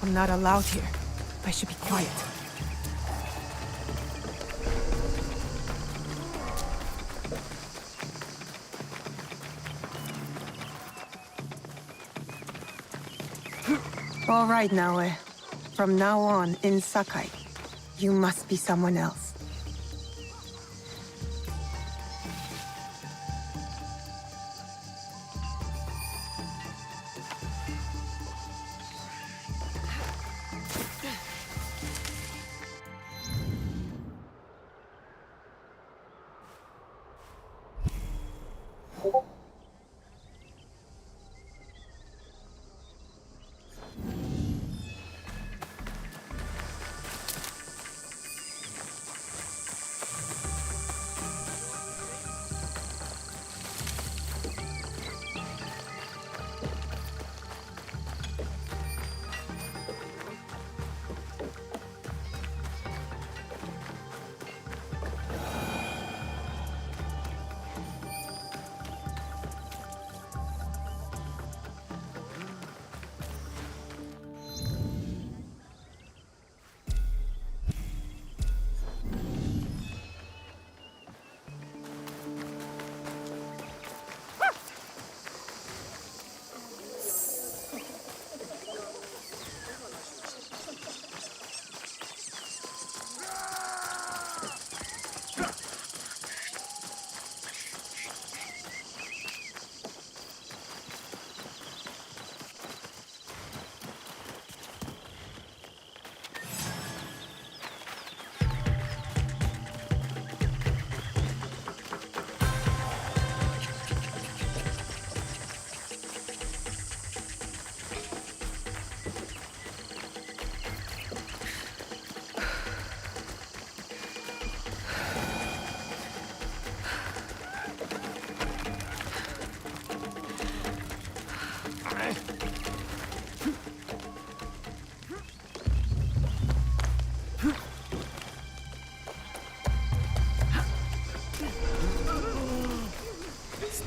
I'm not allowed here. I should be quiet. All right, Naoe. From now on, in Sakai, you must be someone else.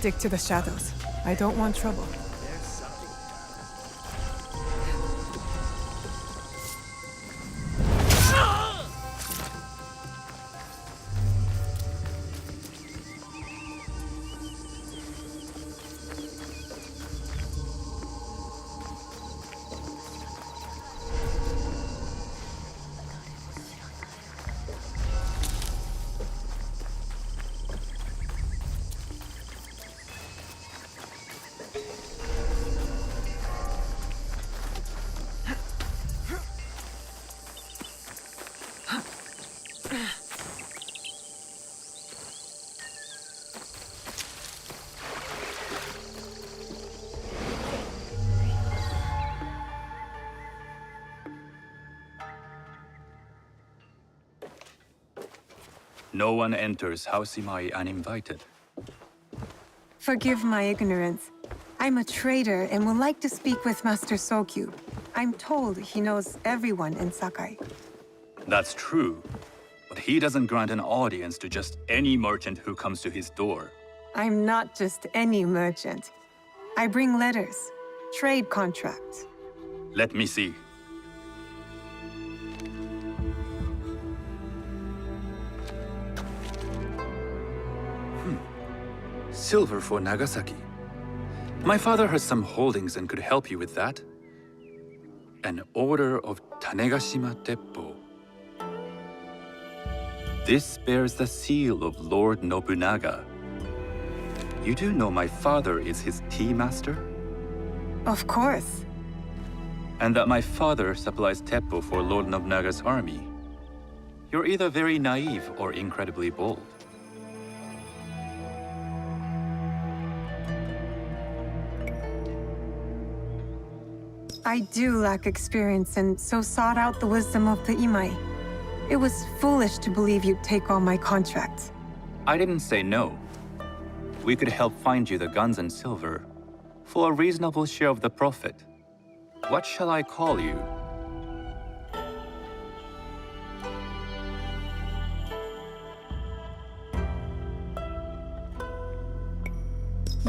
Stick to the shadows. I don't want trouble. No one enters House Imai uninvited. Forgive my ignorance. I'm a trader and would like to speak with Master Sokyu. I'm told he knows everyone in Sakai. That's true, but he doesn't grant an audience to just any merchant who comes to his door. I'm not just any merchant. I bring letters, trade contracts. Let me see. Silver for Nagasaki. My father has some holdings and could help you with that. An order of Tanegashima Teppo. This bears the seal of Lord Nobunaga. You do know my father is his tea master? Of course. And that my father supplies Teppo for Lord Nobunaga's army. You're either very naive or incredibly bold. I do lack experience and so sought out the wisdom of the Imai. It was foolish to believe you'd take on my contracts. I didn't say no. We could help find you the guns and silver for a reasonable share of the profit. What shall I call you?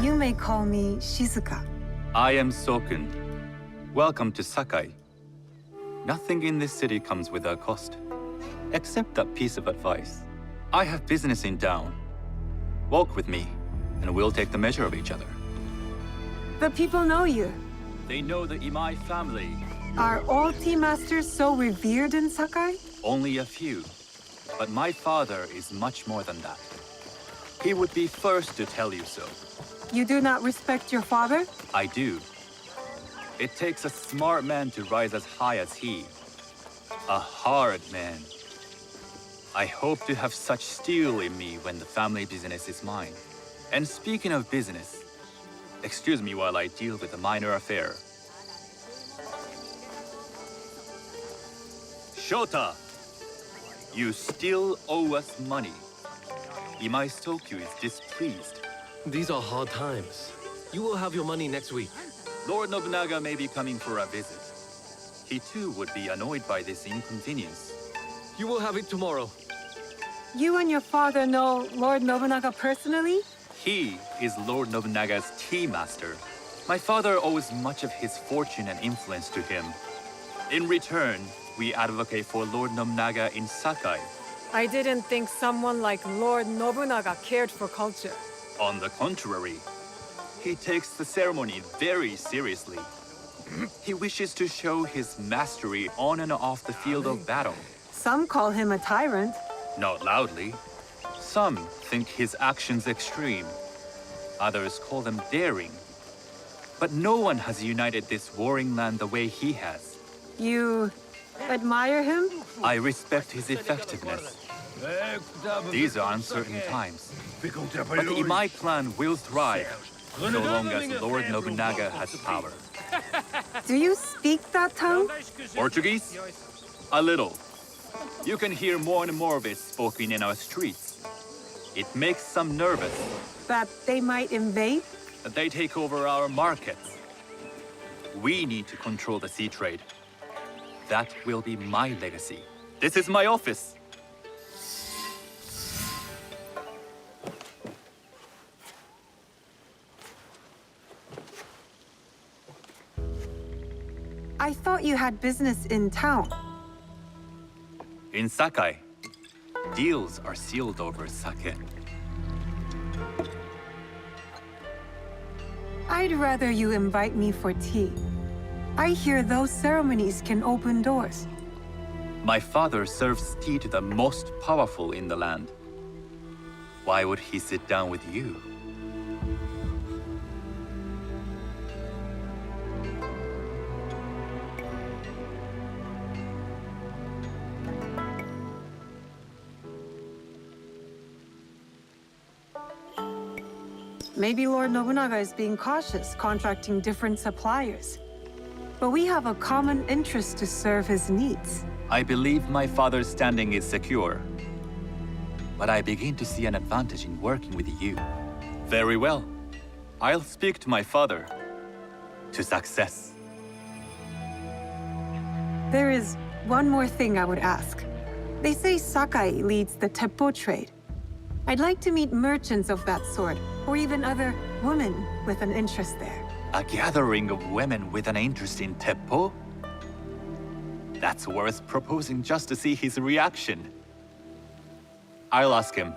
You may call me Shizuka. I am Sokun. Welcome to Sakai. Nothing in this city comes without cost, except that piece of advice. I have business in town. Walk with me, and we'll take the measure of each other. The people know you. They know the Imai family. Are all tea masters so revered in Sakai? Only a few. But my father is much more than that. He would be first to tell you so. You do not respect your father? I do. It takes a smart man to rise as high as he. A hard man. I hope to have such steel in me when the family business is mine. And speaking of business, excuse me while I deal with a minor affair. Shota! You still owe us money. Imai Stokyu is displeased. These are hard times. You will have your money next week. Lord Nobunaga may be coming for a visit. He too would be annoyed by this inconvenience. You will have it tomorrow. You and your father know Lord Nobunaga personally? He is Lord Nobunaga's tea master. My father owes much of his fortune and influence to him. In return, we advocate for Lord Nobunaga in Sakai. I didn't think someone like Lord Nobunaga cared for culture. On the contrary, he takes the ceremony very seriously. He wishes to show his mastery on and off the field of battle. Some call him a tyrant. Not loudly. Some think his actions extreme. Others call them daring. But no one has united this warring land the way he has. You admire him? I respect his effectiveness. These are uncertain times. But the Imai clan will thrive, so long as Lord Nobunaga has power. Do you speak that tongue? Portuguese? A little. You can hear more and more of it spoken in our streets. It makes some nervous. That they might invade? That they take over our markets. We need to control the sea trade. That will be my legacy. This is my office. I thought you had business in town. In Sakai, deals are sealed over sake. I'd rather you invite me for tea. I hear those ceremonies can open doors. My father serves tea to the most powerful in the land. Why would he sit down with you? Maybe Lord Nobunaga is being cautious, contracting different suppliers. But we have a common interest to serve his needs. I believe my father's standing is secure. But I begin to see an advantage in working with you. Very well. I'll speak to my father. To success. There is one more thing I would ask. They say Sakai leads the teppo trade. I'd like to meet merchants of that sort, or even other women with an interest there. A gathering of women with an interest in teppo? That's worth proposing just to see his reaction. I'll ask him.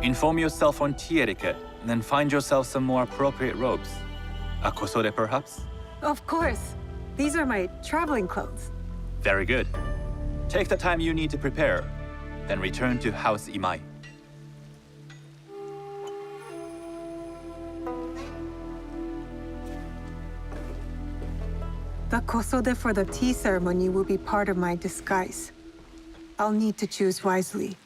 Inform yourself on tea etiquette, and then find yourself some more appropriate robes. A kosode, perhaps? Of course. These are my traveling clothes. Very good. Take the time you need to prepare, then return to House Imai. The kosode for the tea ceremony will be part of my disguise. I'll need to choose wisely.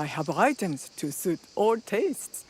I have items to suit all tastes.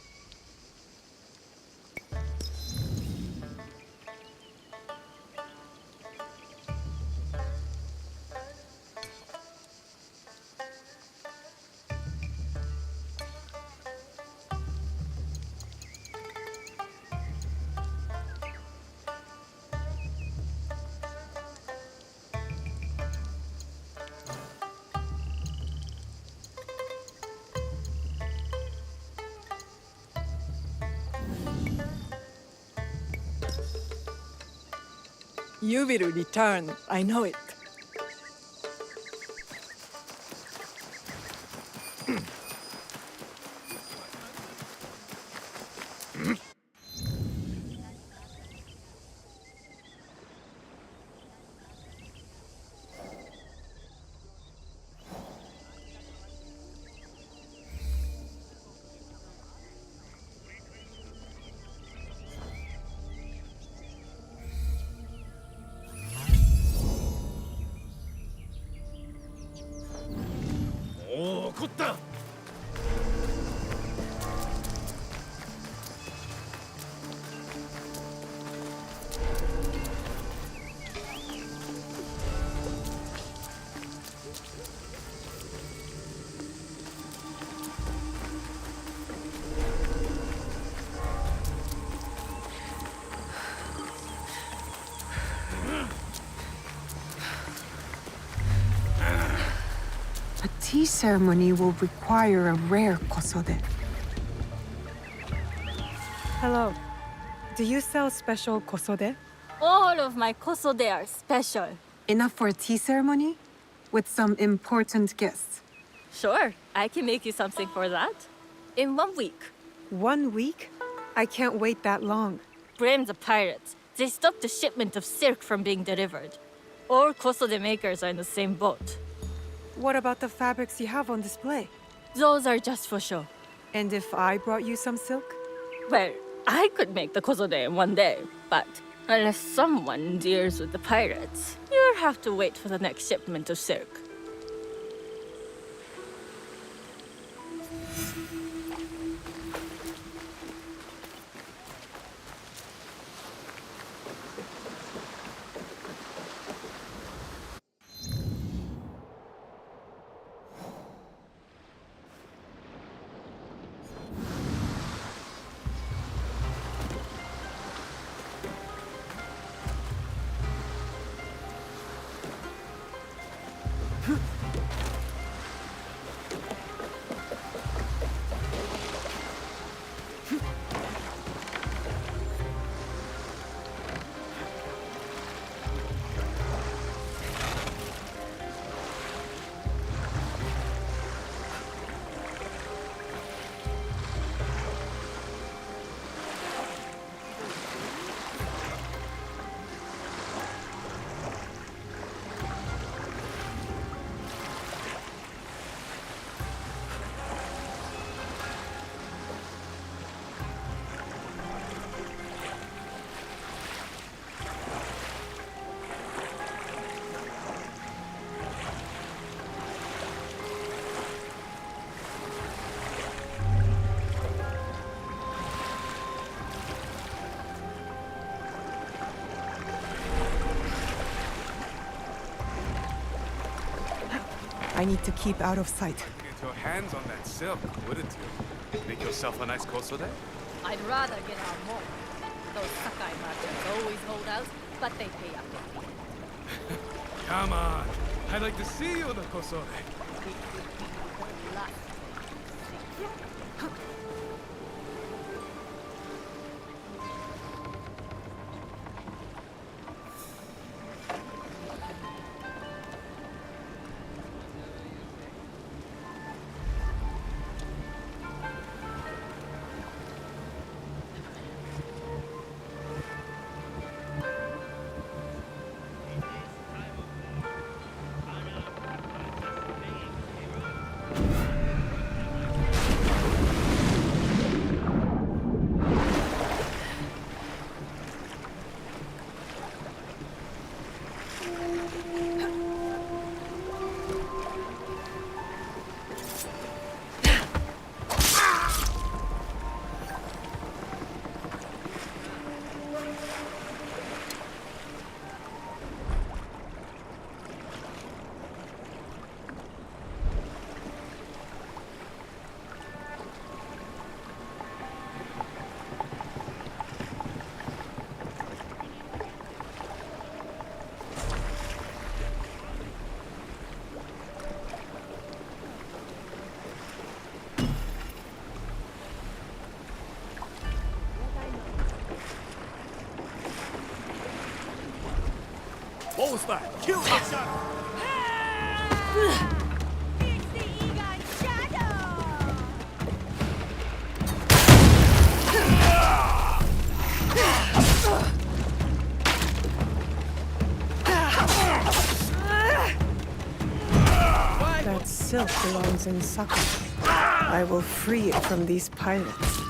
You will return, I know it. A tea ceremony will require a rare kosode. Hello. Do you sell special kosode? All of my kosode are special. Enough for a tea ceremony? With some important guests. Sure, I can make you something for that. In 1 week. 1 week? I can't wait that long. Blame the pirates. They stopped the shipment of silk from being delivered. All kosode makers are in the same boat. What about the fabrics you have on display? Those are just for show. And if I brought you some silk? Well, I could make the kosode in 1 day, but unless someone deals with the pirates, you'll have to wait for the next shipment of silk. I need to keep out of sight. Get your hands on that silk, wouldn't you? Make yourself a nice kosode? I'd rather get out more. Those Sakai merchants always hold out, but they pay up. Come on. I'd like to see you in the kosode. All style. Kill the shadow. That silk belongs in Sakai. I will free it from these pirates.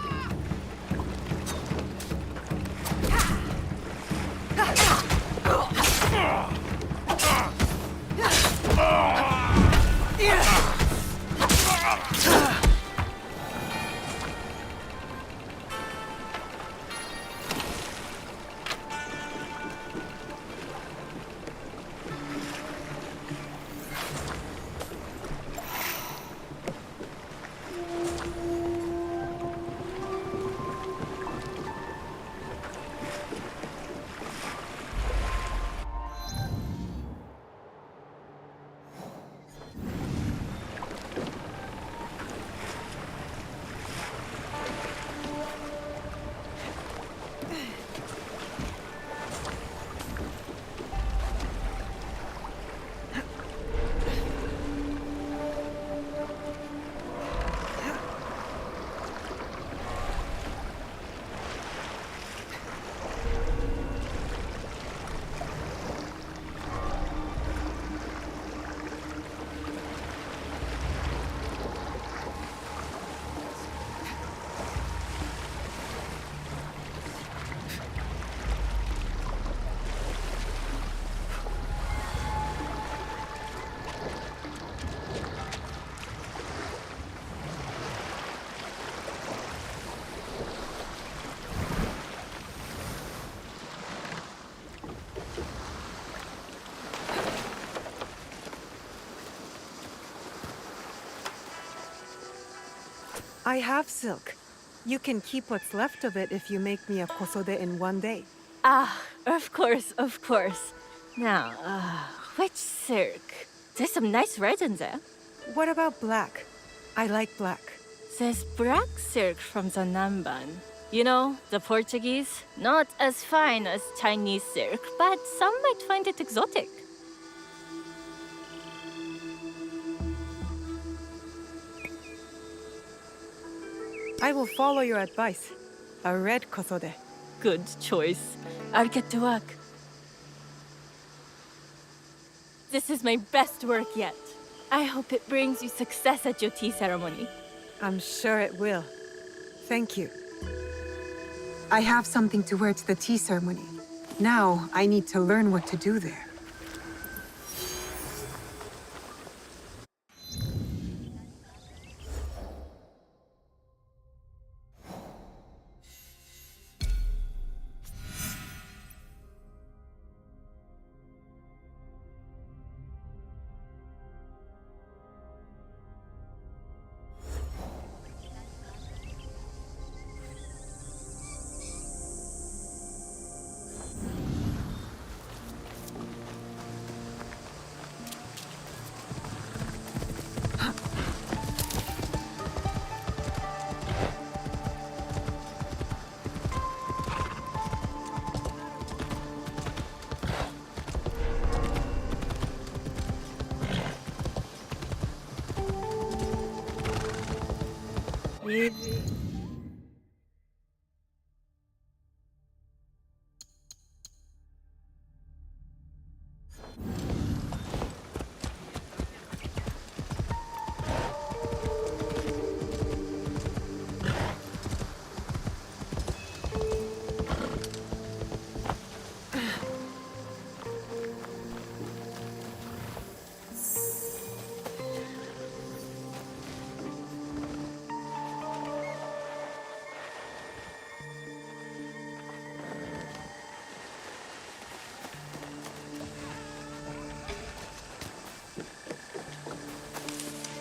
I have silk. You can keep what's left of it if you make me a kosode in one day. Ah, of course, of course. Now, which silk? There's some nice red in there. What about black? I like black. There's black silk from the Namban. You know, the Portuguese. Not as fine as Chinese silk, but some might find it exotic. I will follow your advice. A red kosode. Good choice. I'll get to work. This is my best work yet. I hope it brings you success at your tea ceremony. I'm sure it will. Thank you. I have something to wear to the tea ceremony. Now, I need to learn what to do there.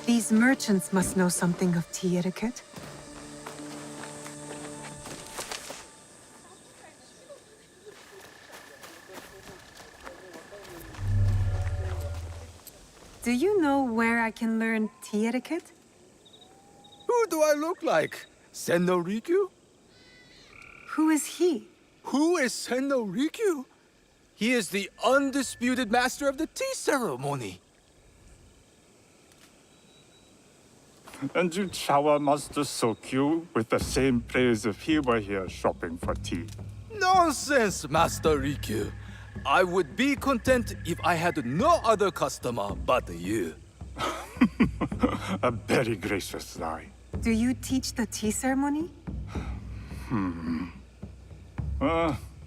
These merchants must know something of tea etiquette. Do you know where I can learn tea etiquette? Who do I look like? Sendo Rikyu? Who is he? Who is Sendo Rikyu? He is the undisputed master of the tea ceremony. And you shower Master Sokyu with the same praise if he were here shopping for tea. Nonsense, Master Rikyu. I would be content if I had no other customer but you. A very gracious lie. Do you teach the tea ceremony?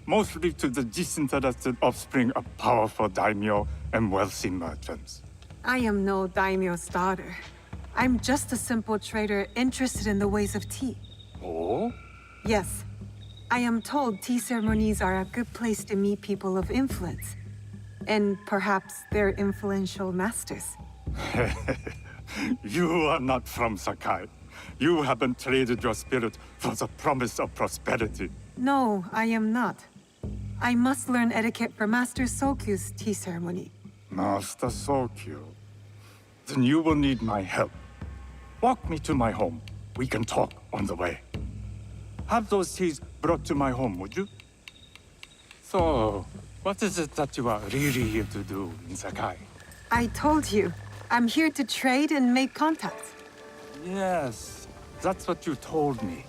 Mostly to the disinterested offspring of powerful daimyo and wealthy merchants. I am no daimyo's daughter. I'm just a simple trader interested in the ways of tea. Oh? Yes. I am told tea ceremonies are a good place to meet people of influence. And perhaps their influential masters. You are not from Sakai. You haven't traded your spirit for the promise of prosperity. No, I am not. I must learn etiquette for Master Sokyu's tea ceremony. Master Sokyu. Then you will need my help. Walk me to my home. We can talk on the way. Have those teas brought to my home, would you? So, what is it that you are really here to do in Sakai? I told you, I'm here to trade and make contacts. Yes, that's what you told me.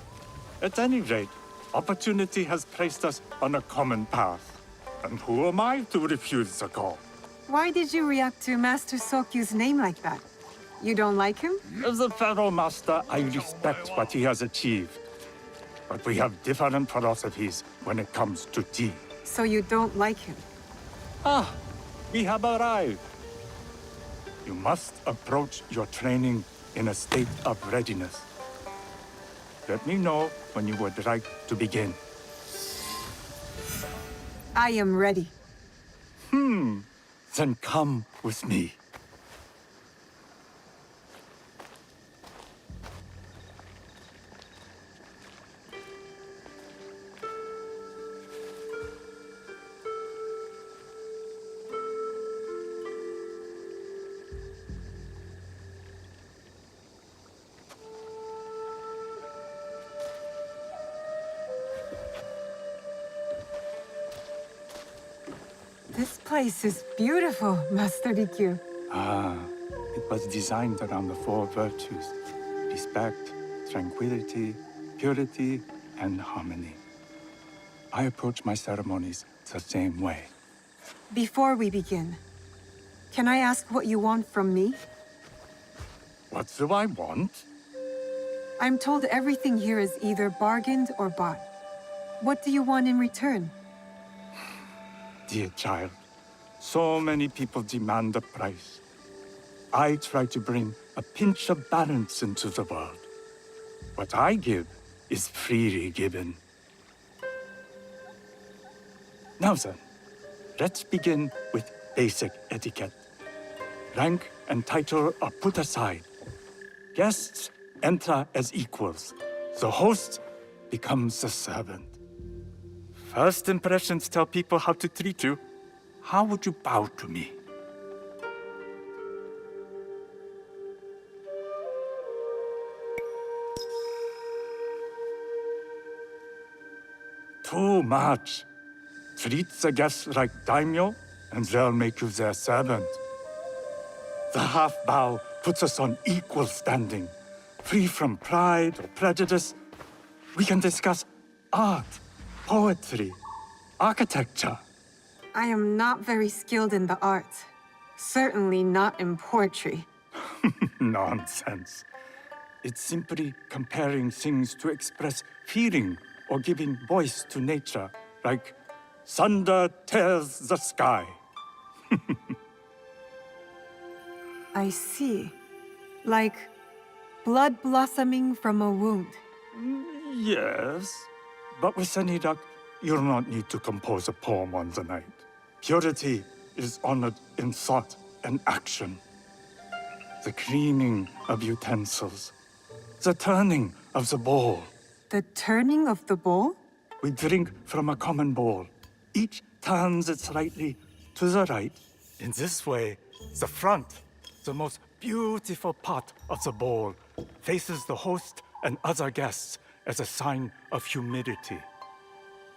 At any rate, opportunity has placed us on a common path. And who am I to refuse the call? Why did you react to Master Sokyu's name like that? You don't like him? As a Pharaoh Master, I respect what he has achieved. But we have different philosophies when it comes to tea. So you don't like him? Ah, we have arrived. You must approach your training in a state of readiness. Let me know when you would like to begin. I am ready. Then come with me. This place is beautiful, Master Rikyu. It was designed around the four virtues: respect, tranquility, purity, and harmony. I approach my ceremonies the same way. Before we begin, can I ask what you want from me? What do I want? I'm told everything here is either bargained or bought. What do you want in return? Dear child, so many people demand a price. I try to bring a pinch of balance into the world. What I give is freely given. Now then, let's begin with basic etiquette. Rank and title are put aside. Guests enter as equals. The host becomes the servant. First impressions tell people how to treat you. How would you bow to me? Too much. Treat the guests like daimyo, and they'll make you their servant. The half bow puts us on equal standing, free from pride or prejudice. We can discuss art, poetry, architecture. I am not very skilled in the arts. Certainly not in poetry. Nonsense. It's simply comparing things to express feeling or giving voice to nature, like thunder tears the sky. I see. Like blood blossoming from a wound. Yes, but with any luck, you'll not need to compose a poem on the night. Purity is honored in thought and action. The cleaning of utensils, the turning of the bowl. The turning of the bowl? We drink from a common bowl. Each turns it slightly to the right. In this way, the front, the most beautiful part of the bowl, faces the host and other guests as a sign of humility,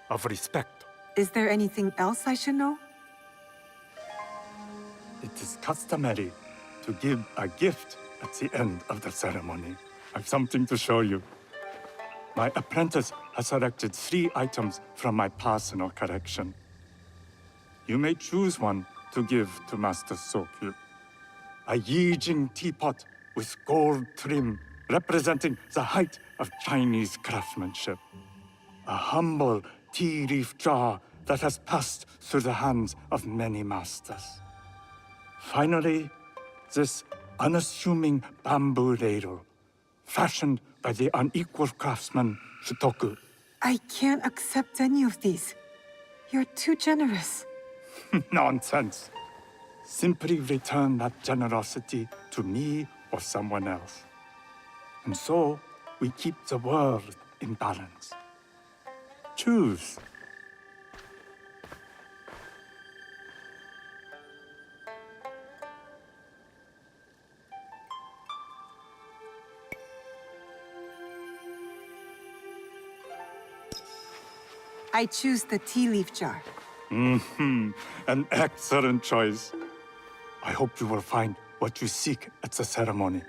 of respect. Is there anything else I should know? It is customary to give a gift at the end of the ceremony. I've something to show you. My apprentice has selected 3 items from my personal collection. You may choose one to give to Master Sokyu. A Yijing teapot with gold trim representing the height of Chinese craftsmanship. A humble tea leaf jar that has passed through the hands of many masters. Finally, this unassuming bamboo ladle, fashioned by the unequal craftsman Shutoku. I can't accept any of these. You're too generous. Nonsense. Simply return that generosity to me or someone else. And so, we keep the world in balance. Choose. I choose the tea leaf jar. An excellent choice. I hope you will find what you seek at the ceremony.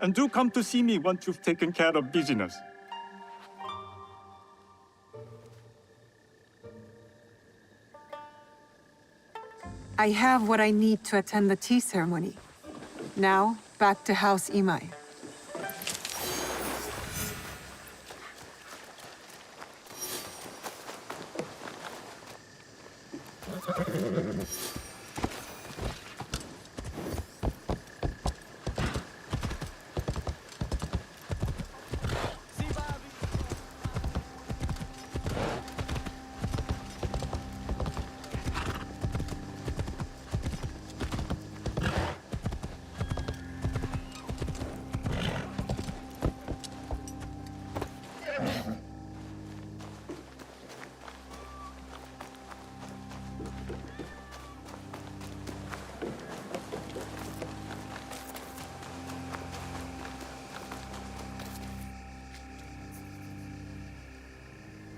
And do come to see me once you've taken care of business. I have what I need to attend the tea ceremony. Now, back to House Imai.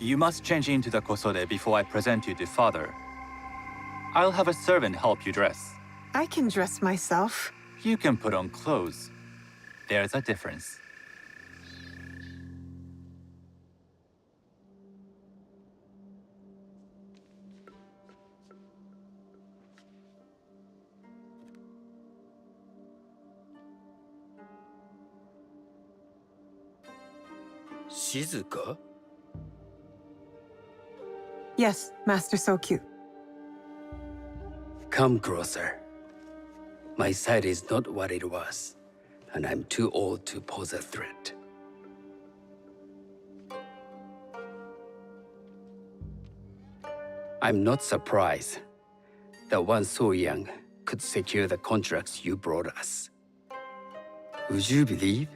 You must change into the kosode before I present you to father. I'll have a servant help you dress. I can dress myself. You can put on clothes. There's a difference. Shizuka? Yes, Master Sokyu. Come closer. My sight is not what it was, and I'm too old to pose a threat. I'm not surprised that one so young could secure the contracts you brought us. Would you believe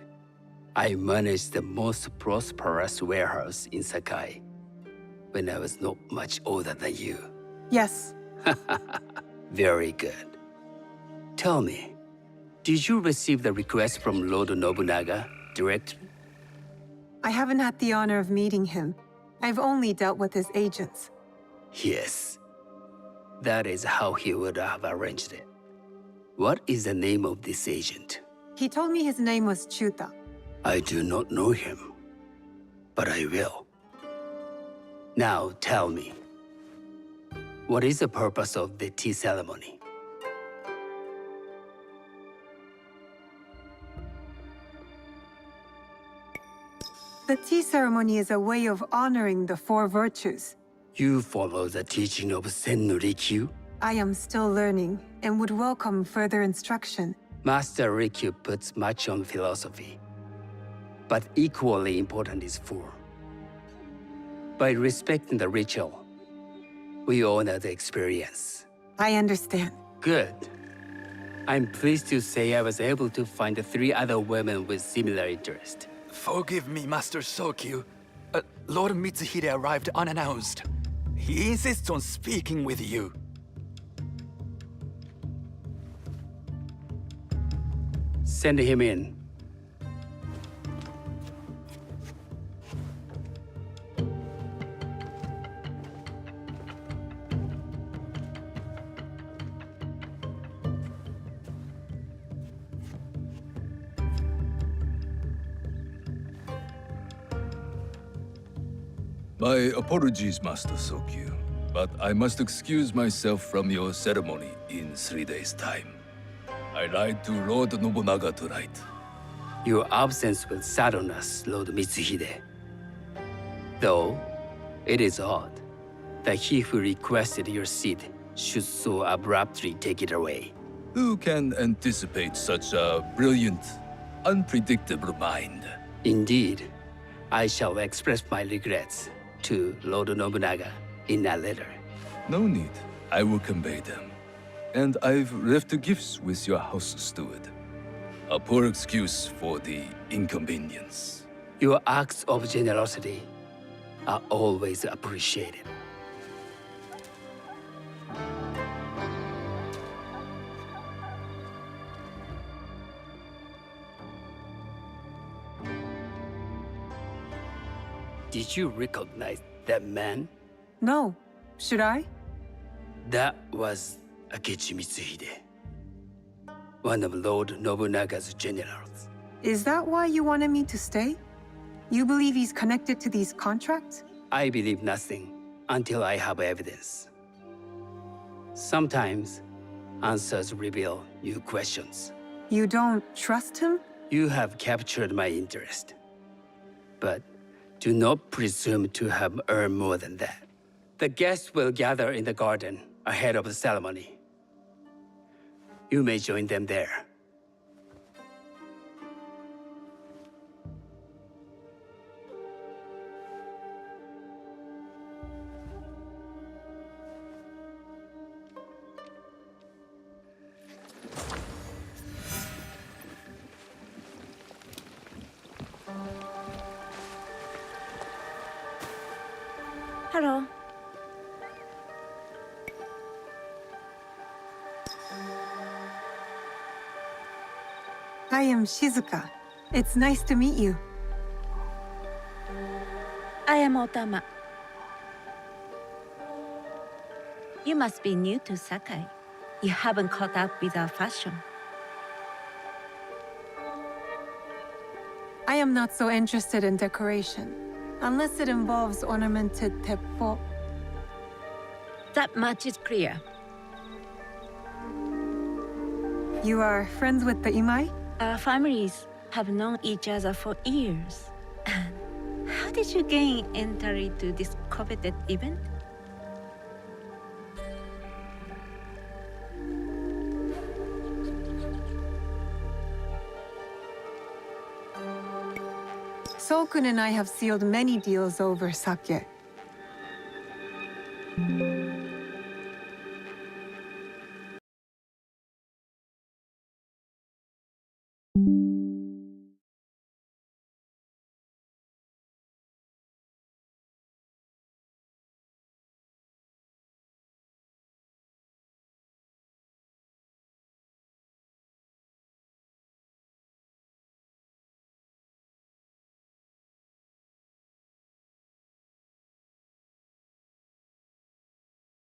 I managed the most prosperous warehouse in Sakai when I was not much older than you? Yes. Very good. Tell me, did you receive the request from Lord Nobunaga directly? I haven't had the honor of meeting him. I've only dealt with his agents. Yes. That is how he would have arranged it. What is the name of this agent? He told me his name was Chuta. I do not know him, but I will. Now tell me, what is the purpose of the tea ceremony? The tea ceremony is a way of honoring the 4 virtues. You follow the teaching of Sennu Rikyu? I am still learning and would welcome further instruction. Master Rikyu puts much on philosophy, but equally important is form. By respecting the ritual, we honor the experience. I understand. Good. I'm pleased to say I was able to find 3 other women with similar interest. Forgive me, Master Sokyu. Lord Mitsuhide arrived unannounced. He insists on speaking with you. Send him in. My apologies, Master Sokyu, but I must excuse myself from your ceremony in 3 days' time. I lied to Lord Nobunaga tonight. Your absence will sadden us, Lord Mitsuhide. Though, it is odd that he who requested your seat should so abruptly take it away. Who can anticipate such a brilliant, unpredictable mind? Indeed, I shall express my regrets to Lord Nobunaga in a letter. No need. I will convey them. And I've left the gifts with your house steward. A poor excuse for the inconvenience. Your acts of generosity are always appreciated. Did you recognize that man? No. Should I? That was Akechi Mitsuhide, one of Lord Nobunaga's generals. Is that why you wanted me to stay? You believe he's connected to these contracts? I believe nothing until I have evidence. Sometimes, answers reveal new questions. You don't trust him? You have captured my interest. But do not presume to have earned more than that. The guests will gather in the garden ahead of the ceremony. You may join them there. Hello. I am Shizuka. It's nice to meet you. I am Otama. You must be new to Sakai. You haven't caught up with our fashion. I am not so interested in decoration, unless it involves ornamented teppo. That much is clear. You are friends with the Imai? Our families have known each other for years. How did you gain entry to this coveted event? Sokun and I have sealed many deals over sake.